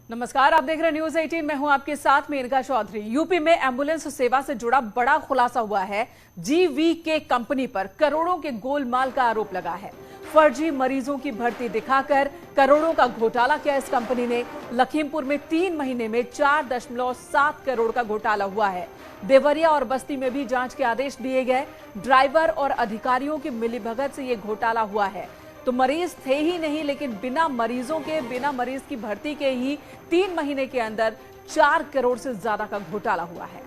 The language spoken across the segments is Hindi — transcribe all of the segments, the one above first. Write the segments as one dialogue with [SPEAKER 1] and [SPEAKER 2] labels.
[SPEAKER 1] नमस्कार, आप देख रहे हैं न्यूज 18। मैं हूं आपके साथ मेनका चौधरी। यूपी में एम्बुलेंस सेवा से जुड़ा बड़ा खुलासा हुआ है। जीवीके कंपनी पर करोड़ों के गोलमाल का आरोप लगा है। फर्जी मरीजों की भर्ती दिखाकर करोड़ों का घोटाला किया इस कंपनी ने। लखीमपुर में 3 महीने में 4.7 करोड़ का घोटाला हुआ है। देवरिया और बस्ती में भी जांच के आदेश दिए गए। ड्राइवर और अधिकारियों की मिलीभगत से यह घोटाला हुआ है। तो मरीज थे ही नहीं, लेकिन बिना मरीज की भर्ती के ही 3 महीने के अंदर 4 करोड़ से ज्यादा का घोटाला हुआ है।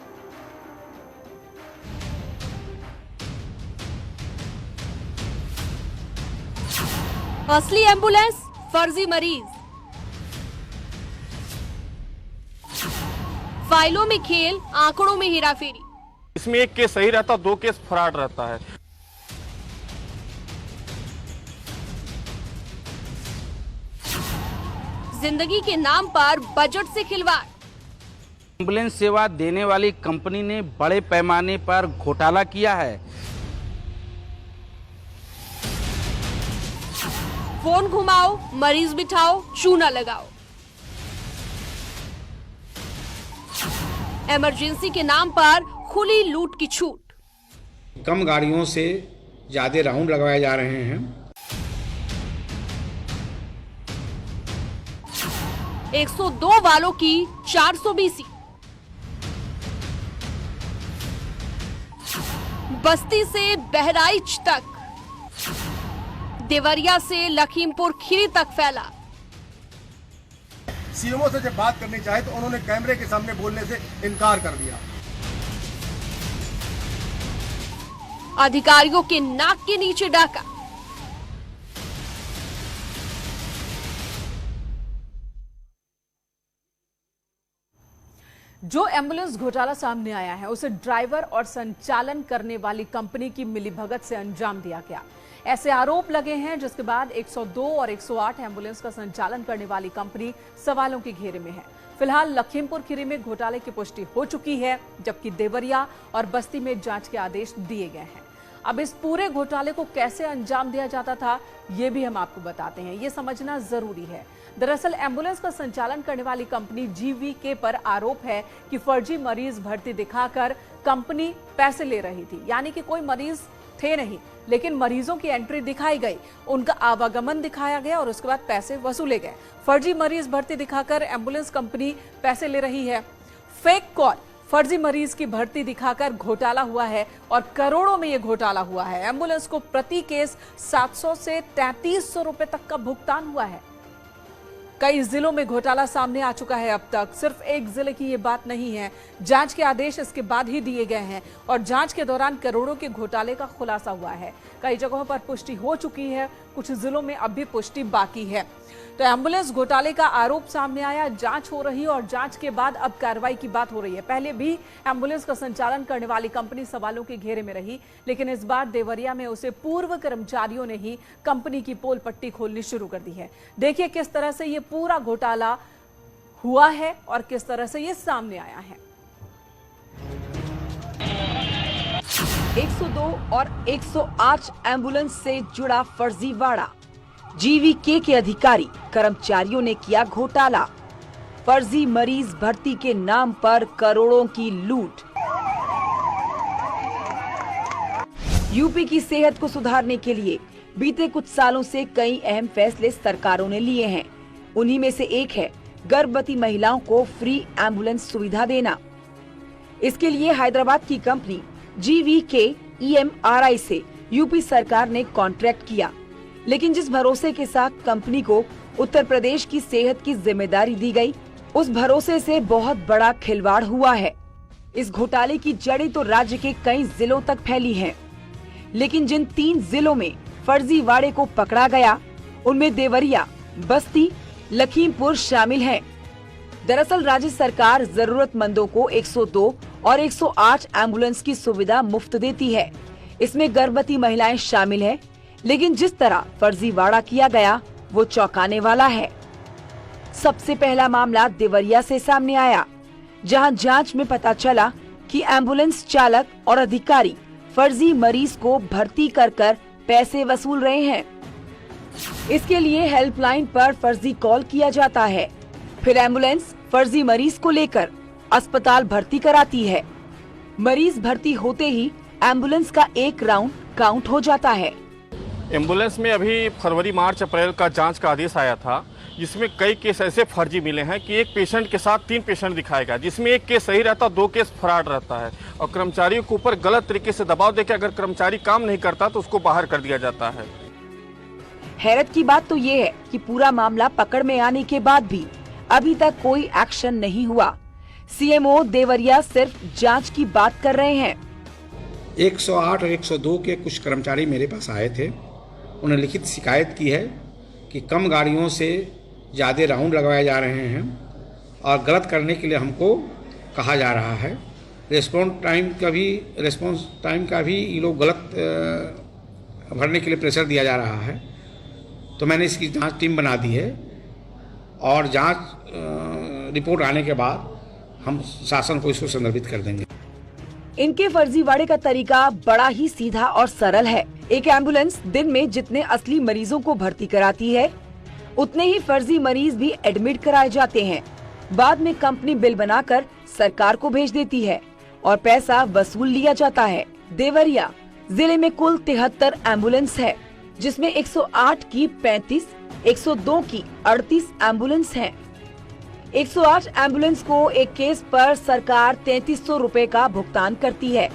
[SPEAKER 2] असली एम्बुलेंस, फर्जी मरीज, फाइलों में खेल, आंकड़ों में हेराफेरी।
[SPEAKER 3] इसमें एक केस सही रहता, 2 केस फ्रॉड रहता है।
[SPEAKER 2] जिंदगी के नाम पर बजट से खिलवाड़।
[SPEAKER 4] एम्बुलेंस सेवा देने वाली कंपनी ने बड़े पैमाने पर घोटाला किया है।
[SPEAKER 2] फोन घुमाओ, मरीज बिठाओ, चूना लगाओ। इमरजेंसी के नाम पर खुली लूट की छूट।
[SPEAKER 5] कम गाड़ियों से ज्यादा राउंड लगवाए जा रहे हैं।
[SPEAKER 2] 102 वालों की 420। बस्ती से बहराइच तक, देवरिया से लखीमपुर खीरी तक फैला।
[SPEAKER 6] सीएमओ से जब बात करनी चाहे तो उन्होंने कैमरे के सामने बोलने से इनकार कर दिया।
[SPEAKER 2] अधिकारियों के नाक के नीचे डाका।
[SPEAKER 1] जो एम्बुलेंस घोटाला सामने आया है उसे ड्राइवर और संचालन करने वाली कंपनी की मिलीभगत से अंजाम दिया गया, ऐसे आरोप लगे हैं। जिसके बाद 102 और 108 एम्बुलेंस का संचालन करने वाली कंपनी सवालों के घेरे में है। फिलहाल लखीमपुर खीरी में घोटाले की पुष्टि हो चुकी है, जबकि देवरिया और बस्ती में जांच के आदेश दिए गए हैं। अब इस पूरे घोटाले को कैसे अंजाम दिया जाता था, ये भी हम आपको बताते हैं। ये समझना जरूरी है। दरअसल एम्बुलेंस का संचालन करने वाली कंपनी जीवीके पर आरोप है कि फर्जी मरीज भर्ती दिखाकर कंपनी पैसे ले रही थी। यानी कि कोई मरीज थे नहीं, लेकिन मरीजों की एंट्री दिखाई गई, उनका आवागमन दिखाया गया और उसके बाद पैसे वसूले गए। फर्जी मरीज भर्ती दिखाकर एम्बुलेंस कंपनी पैसे ले रही है। फेक कॉल, फर्जी मरीज की भर्ती दिखाकर घोटाला हुआ है और करोड़ों में यह घोटाला हुआ है। एम्बुलेंस को प्रति केस 700 से 3300 रुपए तक का भुगतान हुआ है। कई जिलों में घोटाला सामने आ चुका है। अब तक सिर्फ एक जिले की ये बात नहीं है। जांच के आदेश इसके बाद ही दिए गए हैं और जांच के दौरान करोड़ों के घोटाले का खुलासा हुआ है। कई जगहों पर पुष्टि हो चुकी है, कुछ जिलों में अब भी पुष्टि बाकी है। तो एम्बुलेंस घोटाले का आरोप सामने आया, जांच हो रही है और जांच के बाद अब कार्रवाई की बात हो रही है। पहले भी एम्बुलेंस का संचालन करने वाली कंपनी सवालों के घेरे में रही, लेकिन इस बार देवरिया में उसे पूर्व कर्मचारियों ने ही कंपनी की पोल पट्टी खोलनी शुरू कर दी है। देखिए किस तरह से ये पूरा घोटाला हुआ है और किस तरह से ये सामने आया है।
[SPEAKER 7] 102 और 108 एम्बुलेंस से जुड़ा फर्जीवाड़ा। जीवीके के अधिकारी कर्मचारियों ने किया घोटाला। फर्जी मरीज भर्ती के नाम पर करोड़ों की लूट। यूपी की सेहत को सुधारने के लिए बीते कुछ सालों से कई अहम फैसले सरकारों ने लिए हैं। उन्हीं में से एक है गर्भवती महिलाओं को फ्री एम्बुलेंस सुविधा देना। इसके लिए हैदराबाद की कंपनी जीवीके EMRI से यूपी सरकार ने कॉन्ट्रैक्ट किया, लेकिन जिस भरोसे के साथ कंपनी को उत्तर प्रदेश की सेहत की जिम्मेदारी दी गई, उस भरोसे से बहुत बड़ा खिलवाड़ हुआ है। इस घोटाले की जड़ें तो राज्य के कई जिलों तक फैली हैं, लेकिन जिन 3 जिलों में फर्जीवाड़े को पकड़ा गया, उनमें देवरिया, बस्ती, लखीमपुर शामिल हैं। दरअसल राज्य सरकार जरूरतमंदों को 102 और 108 एम्बुलेंस की सुविधा मुफ्त देती है। इसमें गर्भवती महिलाएं शामिल हैं, लेकिन जिस तरह फर्जीवाड़ा किया गया वो चौंकाने वाला है। सबसे पहला मामला देवरिया से सामने आया, जहां जांच में पता चला कि एम्बुलेंस चालक और अधिकारी फर्जी मरीज को भर्ती कर पैसे वसूल रहे हैं। इसके लिए हेल्पलाइन पर फर्जी कॉल किया जाता है। फिर एम्बुलेंस फर्जी मरीज को लेकर अस्पताल भर्ती कराती है। मरीज भर्ती होते ही एम्बुलेंस का एक राउंड काउंट हो जाता है।
[SPEAKER 3] एम्बुलेंस में अभी फरवरी मार्च अप्रैल का जांच का आदेश आया था, जिसमें कई केस ऐसे फर्जी मिले हैं कि एक पेशेंट के साथ 3 पेशेंट दिखाएगा, जिसमें एक केस सही रहता, 2 केस फ्रॉड रहता है और कर्मचारियों के ऊपर गलत तरीके से दबाव देकर अगर कर्मचारी काम नहीं करता तो उसको बाहर कर दिया जाता है।
[SPEAKER 7] हैरत की बात तो ये है कि पूरा मामला पकड़ में आने के बाद भी अभी तक कोई एक्शन नहीं हुआ। सीएमओ देवरिया सिर्फ जांच की बात कर रहे हैं।
[SPEAKER 5] 108 और 102 के कुछ कर्मचारी मेरे पास आए थे। उन्होंने लिखित शिकायत की है कि कम गाड़ियों से ज़्यादा राउंड लगवाए जा रहे हैं और गलत करने के लिए हमको कहा जा रहा है। रिस्पॉन्स टाइम का भी ये लोग गलत भरने के लिए प्रेशर दिया जा रहा है। तो मैंने इसकी जांच टीम बना दी है और जांच रिपोर्ट आने के बाद हम शासन को इसको संदर्भित कर देंगे।
[SPEAKER 7] इनके फर्जीवाड़े का तरीका बड़ा ही सीधा और सरल है। एक एम्बुलेंस दिन में जितने असली मरीजों को भर्ती कराती है, उतने ही फर्जी मरीज भी एडमिट कराए जाते हैं। बाद में कंपनी बिल बनाकर सरकार को भेज देती है और पैसा वसूल लिया जाता है। देवरिया जिले में कुल 73 एम्बुलेंस है, जिसमें 108 की 35, 102 की 38 एम्बुलेंस हैं। 108 एम्बुलेंस को एक केस पर सरकार 3300 रुपए का भुगतान करती है,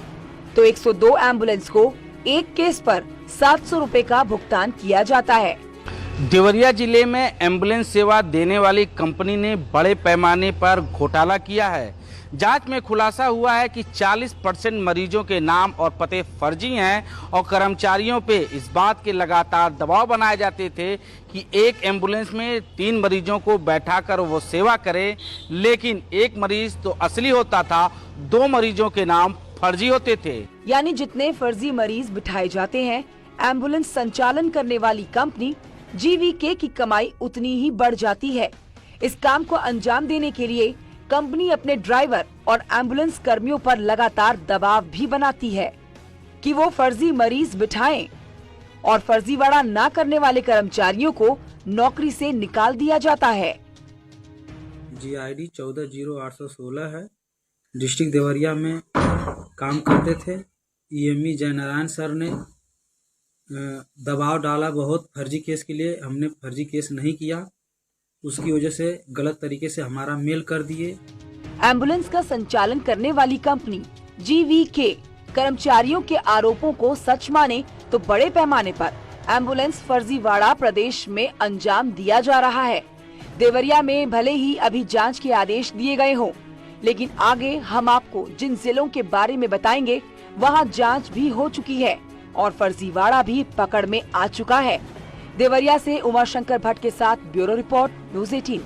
[SPEAKER 7] तो 102 एम्बुलेंस को एक केस पर 700 रुपए का भुगतान किया जाता है।
[SPEAKER 4] देवरिया जिले में एम्बुलेंस सेवा देने वाली कंपनी ने बड़े पैमाने पर घोटाला किया है। जांच में खुलासा हुआ है कि 40% मरीजों के नाम और पते फर्जी हैं और कर्मचारियों पे इस बात के लगातार दबाव बनाए जाते थे कि एक एम्बुलेंस में 3 मरीजों को बैठाकर वो सेवा करे, लेकिन एक मरीज तो असली होता था, 2 मरीजों के नाम फर्जी होते थे।
[SPEAKER 7] यानी जितने फर्जी मरीज बिठाए जाते हैं, एम्बुलेंस संचालन करने वाली कंपनी जीवीके की कमाई उतनी ही बढ़ जाती है। इस काम को अंजाम देने के लिए कंपनी अपने ड्राइवर और एम्बुलेंस कर्मियों पर लगातार दबाव भी बनाती है कि वो फर्जी मरीज बिठाएं और फर्जीवाड़ा ना करने वाले कर्मचारियों को नौकरी से निकाल दिया जाता है।
[SPEAKER 8] GID 140816 है। डिस्ट्रिक्ट देवरिया में काम करते थे। EME जयनारायण सर ने दबाव डाला बहुत फर्जी केस के लिए। हमने फर्जी केस नहीं किया, उसकी वजह से गलत तरीके से हमारा मेल कर दिए।
[SPEAKER 7] एम्बुलेंस का संचालन करने वाली कंपनी GVK कर्मचारियों के आरोपों को सच माने तो बड़े पैमाने पर एम्बुलेंस फर्जीवाड़ा प्रदेश में अंजाम दिया जा रहा है। देवरिया में भले ही अभी जांच के आदेश दिए गए हों, लेकिन आगे हम आपको जिन जिलों के बारे में बताएंगे, वहां जांच भी हो चुकी है और फर्जीवाड़ा भी पकड़ में आ चुका है। देवरिया से उमाशंकर भट्ट के साथ ब्यूरो रिपोर्ट, न्यूज़ 18।